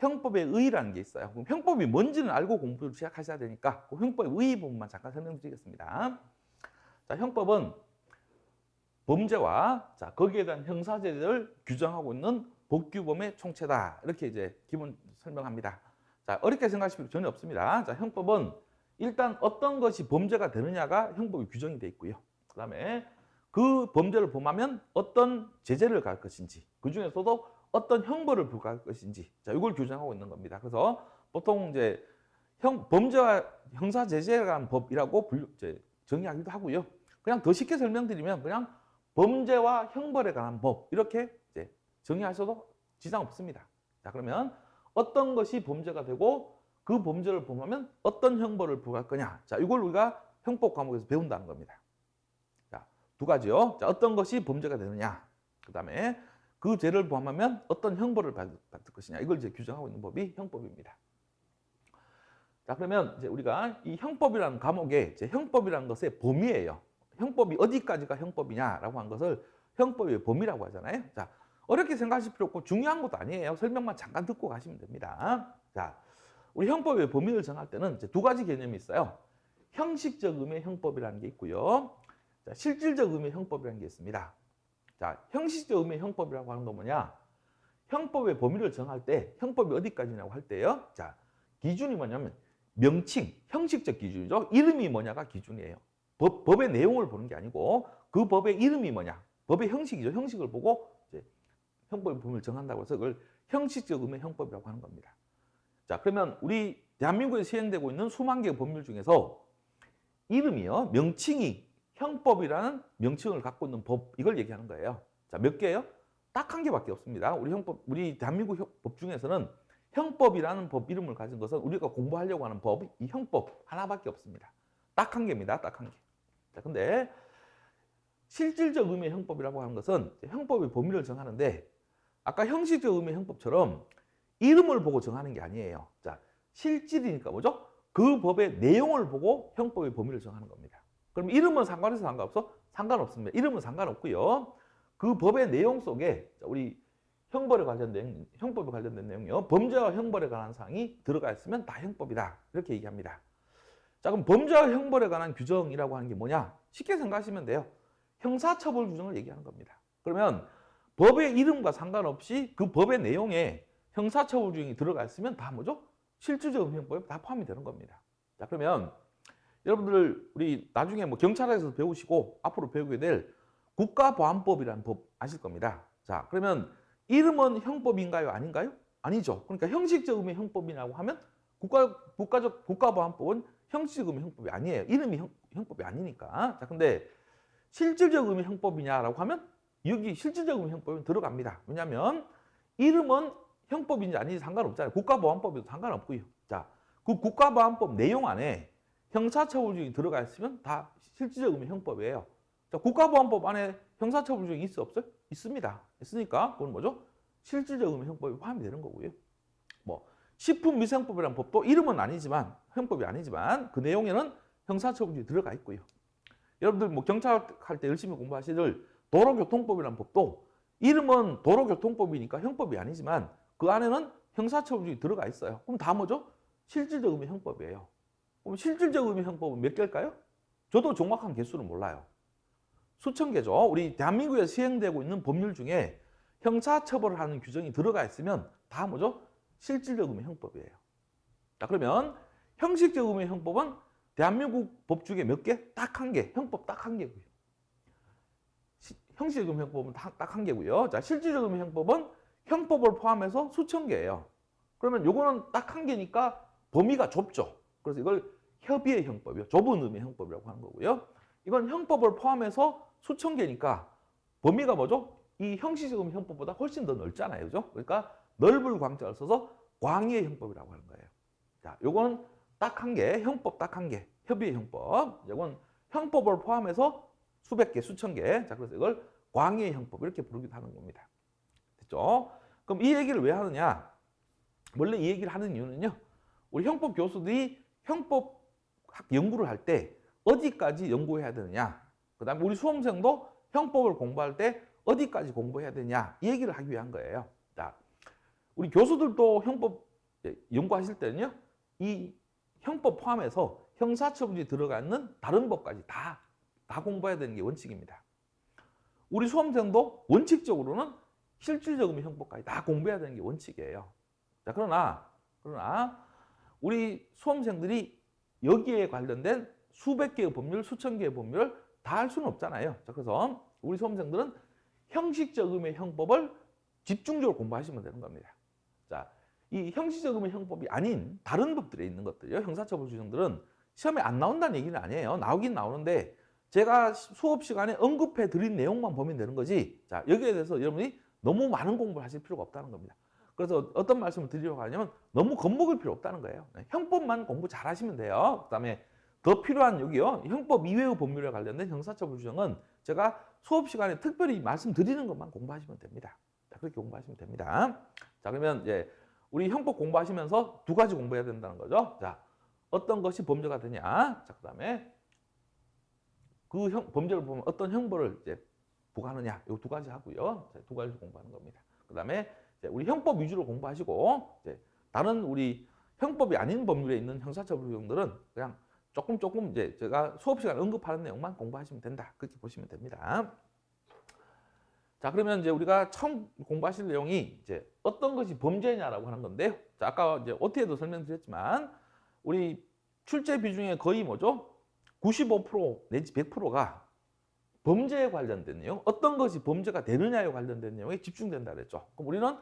형법의 의의라는 게 있어요. 그럼 형법이 뭔지는 알고 공부를 시작하셔야 되니까 그 형법의 의의 부분만 잠깐 설명드리겠습니다. 자, 형법은 범죄와 거기에 대한 형사제재를 규정하고 있는 법규범의 총체다. 이렇게 이제 기본 설명합니다. 자, 어렵게 생각하실 필요 전혀 없습니다. 자, 형법은 일단 어떤 것이 범죄가 되느냐가 형법에 규정이 되어 있고요. 그 다음에 그 범죄를 범하면 어떤 제재를 가할 것인지, 그 중에서도 어떤 형벌을 부과할 것인지, 자, 이걸 규정하고 있는 겁니다. 그래서 보통 이제 범죄와 형사 제재에 관한 법이라고 정의하기도 하고요. 그냥 더 쉽게 설명드리면 그냥 범죄와 형벌에 관한 법 이렇게 이제 정의하셔도 지장 없습니다. 자, 그러면 어떤 것이 범죄가 되고 그 범죄를 범하면 어떤 형벌을 부과할 거냐. 자, 이걸 우리가 형법 과목에서 배운다는 겁니다. 자, 두 가지요. 자, 어떤 것이 범죄가 되느냐. 그 다음에 그 죄를 범하면 어떤 형벌을 받을 것이냐. 이걸 이제 규정하고 있는 법이 형법입니다. 자, 그러면 이제 우리가 이 형법이라는 과목에 이제 형법이라는 것의 범위예요. 형법이 어디까지가 형법이냐라고 한 것을 형법의 범위라고 하잖아요. 자, 어렵게 생각하실 필요 없고 중요한 것도 아니에요. 설명만 잠깐 듣고 가시면 됩니다. 자, 우리 형법의 범위를 정할 때는 이제 두 가지 개념이 있어요. 형식적 의미의 형법이라는 게 있고요. 자, 실질적 의미의 형법이라는 게 있습니다. 자, 형식적 의미의 형법이라고 하는 건 뭐냐? 형법의 범위를 정할 때 형법이 어디까지냐고 할 때요. 자, 기준이 뭐냐면 명칭, 형식적 기준이죠. 이름이 뭐냐가 기준이에요. 법의 내용을 보는 게 아니고 그 법의 이름이 뭐냐. 법의 형식이죠. 형식을 보고 이제 형법의 범위를 정한다고 해서 그걸 형식적 의미의 형법이라고 하는 겁니다. 자, 그러면 우리 대한민국에 시행되고 있는 수만 개의 법률 중에서 이름이요, 명칭이 형법이라는 명칭을 갖고 있는 법, 이걸 얘기하는 거예요. 자, 몇 개예요? 딱 한 개밖에 없습니다. 우리 대한민국 법 중에서는 형법이라는 법 이름을 가진 것은 우리가 공부하려고 하는 법이 이 형법 하나밖에 없습니다. 딱 한 개입니다. 딱 한 개. 자, 근데 실질적 의미의 형법이라고 하는 것은 형법의 범위를 정하는데 아까 형식적 의미의 형법처럼 이름을 보고 정하는 게 아니에요. 자, 실질이니까 뭐죠? 그 법의 내용을 보고 형법의 범위를 정하는 겁니다. 그럼 이름은 상관해서 상관없어? 상관없습니다. 이름은 상관없고요. 그 법의 내용 속에 우리 형법에 관련된 내용이요. 범죄와 형벌에 관한 사항이 들어가 있으면 다 형법이다. 이렇게 얘기합니다. 자, 그럼 범죄와 형벌에 관한 규정이라고 하는 게 뭐냐? 쉽게 생각하시면 돼요. 형사처벌 규정을 얘기하는 겁니다. 그러면 법의 이름과 상관없이 그 법의 내용에 형사처벌 규정이 들어가 있으면 다 뭐죠? 실질적 형법에 다 포함이 되는 겁니다. 자, 그러면 여러분들 우리 나중에 뭐 경찰에서 배우시고 앞으로 배우게 될 국가보안법이라는 법 아실 겁니다. 자, 그러면 이름은 형법인가요? 아닌가요? 아니죠. 그러니까 형식적 의미의 형법이라고 하면 국가보안법은 형식적 의미의 형법이 아니에요. 이름이 형법이 아니니까. 자, 근데 실질적 의미의 형법이냐라고 하면 여기 실질적 의미의 형법은 들어갑니다. 왜냐하면 이름은 형법인지 아닌지 상관없잖아요. 국가보안법에도 상관없고요. 자, 그 국가보안법 내용 안에 형사처벌 규정이 들어가 있으면 다 실질적 의미의 형법이에요. 자, 국가보안법 안에 형사처벌 규정이 있어 없어요? 있습니다. 있으니까 그건 뭐죠? 실질적 의미의 형법이 포함이 되는 거고요. 뭐 식품위생법이라는 법도 이름은 아니지만 형법이 아니지만 그 내용에는 형사처벌 규정이 들어가 있고요. 여러분들 뭐 경찰할 때 열심히 공부하시들 도로교통법이라는 법도 이름은 도로교통법이니까 형법이 아니지만 그 안에는 형사처벌 규정이 들어가 있어요. 그럼 다 뭐죠? 실질적 의미의 형법이에요. 그럼 실질적 의미의 형법은 몇 개일까요? 저도 정확한 개수는 몰라요. 수천 개죠. 우리 대한민국에 시행되고 있는 법률 중에 형사처벌을 하는 규정이 들어가 있으면 다 뭐죠? 실질적 의미의 형법이에요. 자, 그러면 형식적 의미의 형법은 대한민국 법 중에 몇 개? 딱 한 개. 형법 딱 한 개고요. 형식적 의미의 형법은 딱 한 개고요. 자, 실질적 의미의 형법은 형법을 포함해서 수천 개예요. 그러면 요거는 딱 한 개니까 범위가 좁죠. 그래서 이걸 협의의 형법이요. 좁은 의미의 형법이라고 하는 거고요. 이건 형법을 포함해서 수천 개니까 범위가 뭐죠? 이 형식적 의미 형법보다 훨씬 더 넓잖아요. 그죠? 그러니까 넓을 광자를 써서 광의의 형법이라고 하는 거예요. 자, 요건 딱 한 개, 형법 딱 한 개, 협의의 형법. 이건 형법을 포함해서 수백 개, 수천 개. 자, 그래서 이걸 광의의 형법 이렇게 부르기도 하는 겁니다. 됐죠? 그럼 이 얘기를 왜 하느냐? 원래 이 얘기를 하는 이유는요. 우리 형법 교수들이 형법학 연구를 할 때 어디까지 연구해야 되느냐. 그 다음에 우리 수험생도 형법을 공부할 때 어디까지 공부해야 되냐. 이 얘기를 하기 위한 거예요. 자, 우리 교수들도 형법 연구하실 때는요, 이 형법 포함해서 형사처분이 들어가 있는 다른 법까지 다 공부해야 되는 게 원칙입니다. 우리 수험생도 원칙적으로는 실질적인 형법까지 다 공부해야 되는 게 원칙이에요. 자, 그러나 우리 수험생들이 여기에 관련된 수백 개의 법률, 수천 개의 법률을 다 할 수는 없잖아요. 자, 그래서 우리 수험생들은 형식적 의미의 형법을 집중적으로 공부하시면 되는 겁니다. 자, 이 형식적 의미의 형법이 아닌 다른 법들에 있는 것들이요, 형사처벌 규정들은 시험에 안 나온다는 얘기는 아니에요. 나오긴 나오는데 제가 수업 시간에 언급해 드린 내용만 보면 되는 거지. 자, 여기에 대해서 여러분이 너무 많은 공부를 하실 필요가 없다는 겁니다. 그래서 어떤 말씀을 드리려고 하냐면 너무 겁먹을 필요 없다는 거예요. 형법만 공부 잘 하시면 돼요. 그다음에 더 필요한 여기요, 형법 이외의 법률에 관련된 형사처벌 규정은 제가 수업 시간에 특별히 말씀드리는 것만 공부하시면 됩니다. 자, 그렇게 공부하시면 됩니다. 자, 그러면 이제 우리 형법 공부하시면서 두 가지 공부해야 된다는 거죠. 자, 어떤 것이 범죄가 되냐. 자, 그다음에 그 범죄를 보면 어떤 형벌을 이제 부과하느냐. 이 두 가지 하고요. 두 가지 공부하는 겁니다. 그다음에 우리 형법 위주로 공부하시고 다른 우리 형법이 아닌 법률에 있는 형사처벌 규정들은 그냥 조금 이제 제가 수업 시간에 언급하는 내용만 공부하시면 된다. 그렇게 보시면 됩니다. 자, 그러면 이제 우리가 처음 공부하실 내용이 이제 어떤 것이 범죄냐라고 하는 건데요. 자, 아까 이제 OT에도 설명드렸지만 우리 출제 비중의 거의 뭐죠? 95% 내지 100%가 범죄에 관련된 내용, 어떤 것이 범죄가 되느냐에 관련된 내용에 집중된다 그랬죠. 그럼 우리는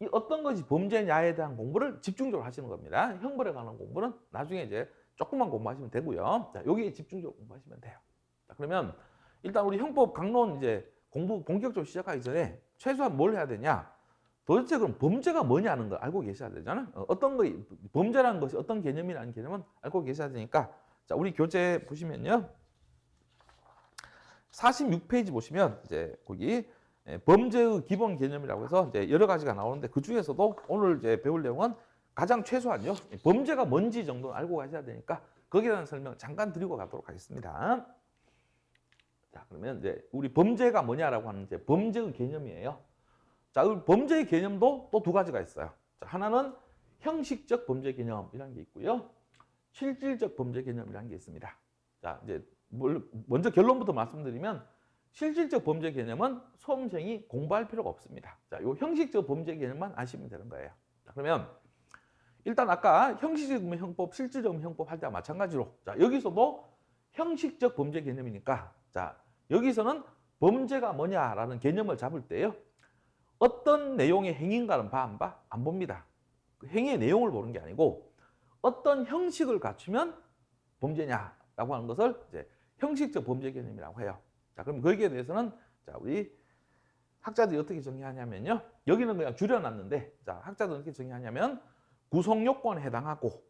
이 어떤 것이 범죄냐에 대한 공부를 집중적으로 하시는 겁니다. 형벌에 관한 공부는 나중에 이제 조금만 공부하시면 되고요. 자, 여기에 집중적으로 공부하시면 돼요. 자, 그러면 일단 우리 형법 강론 이제 공부 본격적으로 시작하기 전에 최소한 뭘 해야 되냐? 도대체 그럼 범죄가 뭐냐는 걸 알고 계셔야 되잖아요. 어떤 거 범죄라는 것이 어떤 개념이라는 개념은 알고 계셔야 되니까. 자, 우리 교재 보시면요. 46페이지 보시면 이제 거기 범죄의 기본 개념이라고 해서 이제 여러 가지가 나오는데 그 중에서도 오늘 이제 배울 내용은 가장 최소한요, 범죄가 뭔지 정도는 알고 가셔야 되니까 거기에 대한 설명 잠깐 드리고 가도록 하겠습니다. 자, 그러면 이제 우리 범죄가 뭐냐라고 하는 이제 범죄의 개념이에요. 자, 그 범죄의 개념도 또 두 가지가 있어요. 자, 하나는 형식적 범죄 개념이라는 게 있고요, 실질적 범죄 개념이라는 게 있습니다. 자, 이제 먼저 결론부터 말씀드리면 실질적 범죄 개념은 수험생이 공부할 필요가 없습니다. 자, 요 형식적 범죄 개념만 아시면 되는 거예요. 자, 그러면 일단 아까 형식적 형법, 실질적 형법 할 때와 마찬가지로 자, 여기서도 형식적 범죄 개념이니까 자, 여기서는 범죄가 뭐냐라는 개념을 잡을 때요, 어떤 내용의 행위인가는 봐, 안 봐? 안 봅니다. 그 행위의 내용을 보는 게 아니고 어떤 형식을 갖추면 범죄냐라고 하는 것을 이제 형식적 범죄 개념이라고 해요. 자, 그럼 거기에 대해서는 자, 우리 학자들이 어떻게 정의하냐면요, 여기는 그냥 줄여놨는데 자, 학자들은 어떻게 정의하냐면 구성 요건에 해당하고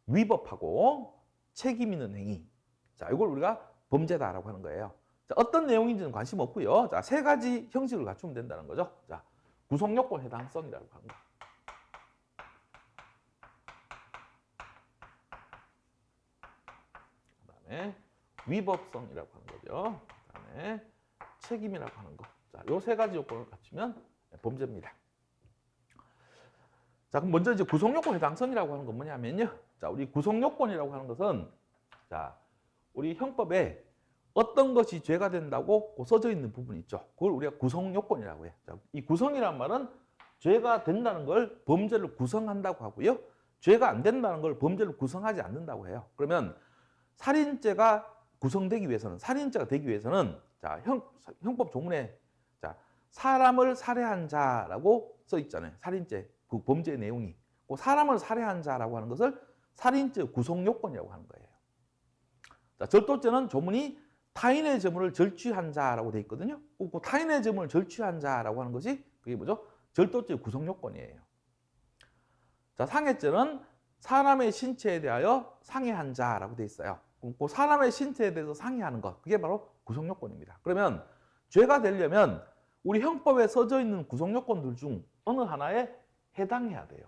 위법하고 책임 있는 행위. 자, 이걸 우리가 범죄다라고 하는 거예요. 자, 어떤 내용인지는 관심 없고요. 자, 세 가지 형식을 갖추면 된다는 거죠. 자, 구성 요건 해당성이라고 하는 거. 그다음에 위법성이라고 하는 거죠. 그다음에 책임이라고 하는 거. 자, 요 세 가지 요건을 갖추면 범죄입니다. 자, 그럼 먼저 이제 구성요건 해당성이라고 하는 건 뭐냐면요. 자, 우리 구성요건이라고 하는 것은 자, 우리 형법에 어떤 것이 죄가 된다고 써져 있는 부분이 있죠. 그걸 우리가 구성요건이라고 해요. 자, 이 구성이란 말은 죄가 된다는 걸 범죄를 구성한다고 하고요, 죄가 안 된다는 걸 범죄를 구성하지 않는다고 해요. 그러면 살인죄가 구성되기 위해서는, 살인죄가 되기 위해서는 자, 형법 조문에 자, 사람을 살해한 자라고 써 있잖아요. 살인죄 그 범죄의 내용이. 그 사람을 살해한 자라고 하는 것을 살인죄 구성 요건이라고 하는 거예요. 자, 절도죄는 조문이 타인의 재물을 절취한 자라고 돼 있거든요. 그 타인의 재물을 절취한 자라고 하는 것이 그게 뭐죠? 절도죄 구성 요건이에요. 자, 상해죄는 사람의 신체에 대하여 상해한 자라고 돼 있어요. 그 사람의 신체에 대해서 상해하는 것, 그게 바로 구성 요건입니다. 그러면 죄가 되려면 우리 형법에 써져 있는 구성 요건들 중 어느 하나에 해당해야 돼요.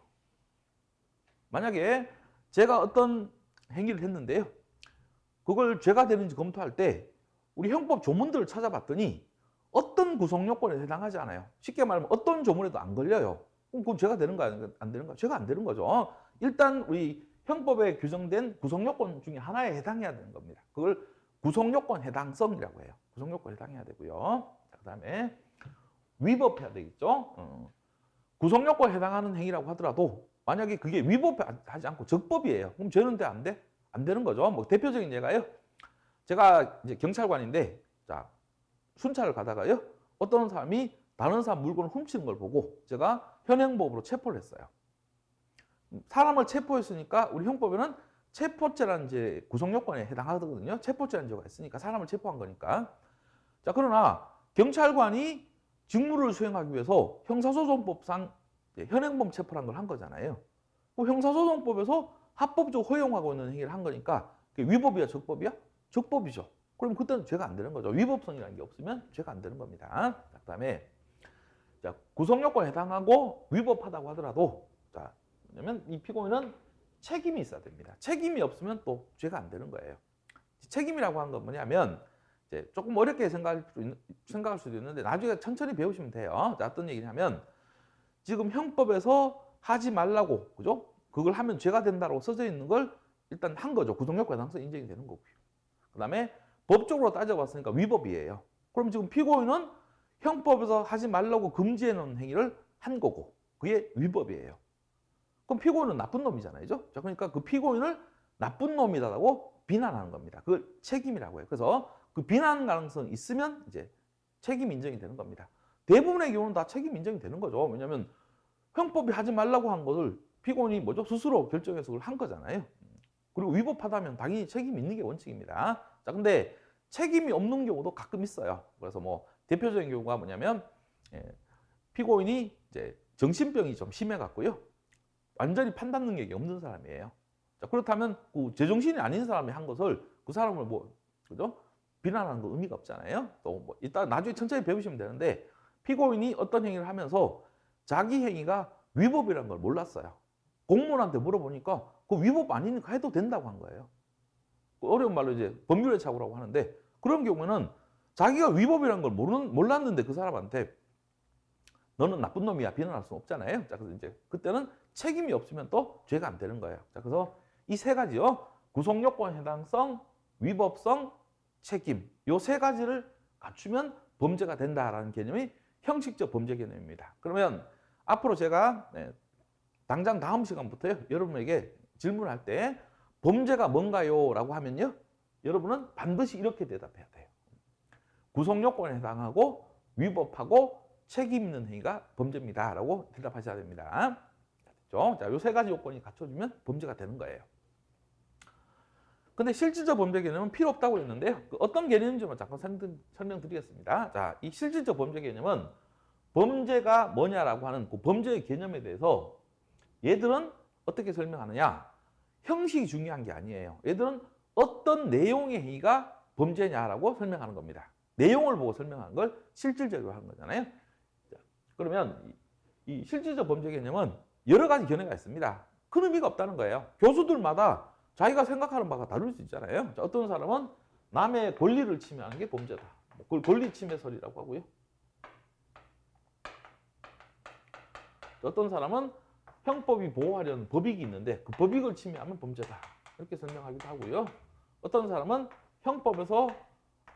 만약에 제가 어떤 행위를 했는데요, 그걸 죄가 되는지 검토할 때 우리 형법 조문들을 찾아봤더니 어떤 구성 요건에 해당하지 않아요. 쉽게 말하면 어떤 조문에도 안 걸려요. 그럼 그건 죄가 되는 거 안 되는 거? 죄가 안 되는 거죠. 일단 우리 형법에 규정된 구성요건 중에 하나에 해당해야 되는 겁니다. 그걸 구성요건 해당성이라고 해요. 구성요건 해당해야 되고요. 자, 그다음에 위법해야 되겠죠. 구성요건에 해당하는 행위라고 하더라도 만약에 그게 위법하지 않고 적법이에요. 그럼 죄는 돼, 안 돼? 안 되는 거죠. 뭐 대표적인 예가요. 제가 이제 경찰관인데, 자, 순찰을 가다가요. 어떤 사람이 다른 사람 물건을 훔치는 걸 보고 제가 현행법으로 체포를 했어요. 사람을 체포했으니까 우리 형법에는 체포죄라는 이제 구성요건에 해당하거든요. 체포죄라는 죄가 있으니까 사람을 체포한 거니까. 자, 그러나 경찰관이 직무를 수행하기 위해서 형사소송법상 현행범 체포를 한 걸 한 거잖아요. 그 형사소송법에서 합법적으로 허용하고 있는 행위를 한 거니까 그게 위법이야, 적법이야? 적법이죠. 그럼 그때는 죄가 안 되는 거죠. 위법성이라는 게 없으면 죄가 안 되는 겁니다. 자, 그다음에 자, 구성요건에 해당하고 위법하다고 하더라도 자, 왜냐면 이 피고인은 책임이 있어야 됩니다. 책임이 없으면 또 죄가 안 되는 거예요. 책임이라고 하는 건 뭐냐면 이제 조금 어렵게 생각할 수도 있는데 나중에 천천히 배우시면 돼요. 자, 어떤 얘기냐면 지금 형법에서 하지 말라고, 그죠? 그걸 하면 죄가 된다고 써져 있는 걸 일단 한 거죠. 구성요건 해당성 인정이 되는 거고요. 그다음에 법적으로 따져봤으니까 위법이에요. 그럼 지금 피고인은 형법에서 하지 말라고 금지해 놓은 행위를 한 거고 그게 위법이에요. 그럼 피고인은 나쁜 놈이잖아요. 자, 그러니까 그 피고인을 나쁜 놈이다라고 비난하는 겁니다. 그걸 책임이라고 해요. 그래서 그 비난 가능성이 있으면 이제 책임 인정이 되는 겁니다. 대부분의 경우는 다 책임 인정이 되는 거죠. 왜냐하면 형법이 하지 말라고 한 것을 피고인이 뭐죠? 스스로 결정해서 그걸 한 거잖아요. 그리고 위법하다면 당연히 책임 있는 게 원칙입니다. 자, 근데 책임이 없는 경우도 가끔 있어요. 그래서 뭐 대표적인 경우가 뭐냐면 피고인이 이제 정신병이 좀 심해갖고요. 완전히 판단 능력이 없는 사람이에요. 자, 그렇다면 그 제정신이 아닌 사람이 한 것을 그 사람을 뭐 그죠? 비난하는 거 의미가 없잖아요. 또 뭐 이따 나중에 천천히 배우시면 되는데 피고인이 어떤 행위를 하면서 자기 행위가 위법이라는 걸 몰랐어요. 공무원한테 물어보니까 그 위법 아니니까 해도 된다고 한 거예요. 어려운 말로 이제 법률의 착오라고 하는데 그런 경우에는 자기가 위법이라는 걸 몰랐는데 그 사람한테 너는 나쁜 놈이야 비난할 수는 없잖아요. 자, 그래서 이제 그때는 책임이 없으면 또 죄가 안 되는 거예요. 자, 그래서 이 세 가지요. 구성요건 해당성, 위법성, 책임. 요 세 가지를 갖추면 범죄가 된다라는 개념이 형식적 범죄 개념입니다. 그러면 앞으로 제가 당장 다음 시간부터요. 여러분에게 질문할 때 범죄가 뭔가요? 라고 하면요. 여러분은 반드시 이렇게 대답해야 돼요. 구성요건에 해당하고 위법하고 책임 있는 행위가 범죄입니다. 라고 대답하셔야 됩니다. 됐죠? 자, 요 세 가지 요건이 갖춰지면 범죄가 되는 거예요. 근데 실질적 범죄 개념은 필요 없다고 했는데요. 그 어떤 개념인지만 잠깐 설명드리겠습니다. 자, 이 실질적 범죄 개념은 범죄가 뭐냐라고 하는 그 범죄의 개념에 대해서 얘들은 어떻게 설명하느냐? 형식이 중요한 게 아니에요. 얘들은 어떤 내용의 행위가 범죄냐라고 설명하는 겁니다. 내용을 보고 설명하는 걸 실질적으로 하는 거잖아요. 자, 그러면 이 실질적 범죄 개념은 여러 가지 견해가 있습니다. 큰 의미가 없다는 거예요. 교수들마다 자기가 생각하는 바가 다를 수 있잖아요. 자, 어떤 사람은 남의 권리를 침해하는 게 범죄다. 그걸 권리 침해설이라고 하고요. 어떤 사람은 형법이 보호하려는 법익이 있는데 그 법익을 침해하면 범죄다. 이렇게 설명하기도 하고요. 어떤 사람은 형법에서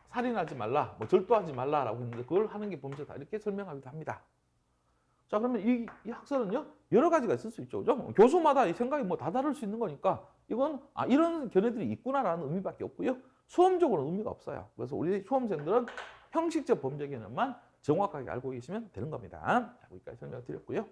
살인하지 말라, 뭐 절도하지 말라라고 했는데 그걸 하는 게 범죄다. 이렇게 설명하기도 합니다. 자, 그러면 이 학설은요 여러 가지가 있을 수 있죠, 그죠? 교수마다 이 생각이 뭐 다 다를 수 있는 거니까 이건 이런 견해들이 있구나라는 의미밖에 없고요. 수험적으로는 의미가 없어요. 그래서 우리 수험생들은 형식적 범죄 개념만 정확하게 알고 계시면 되는 겁니다. 자, 여기까지 설명드렸고요.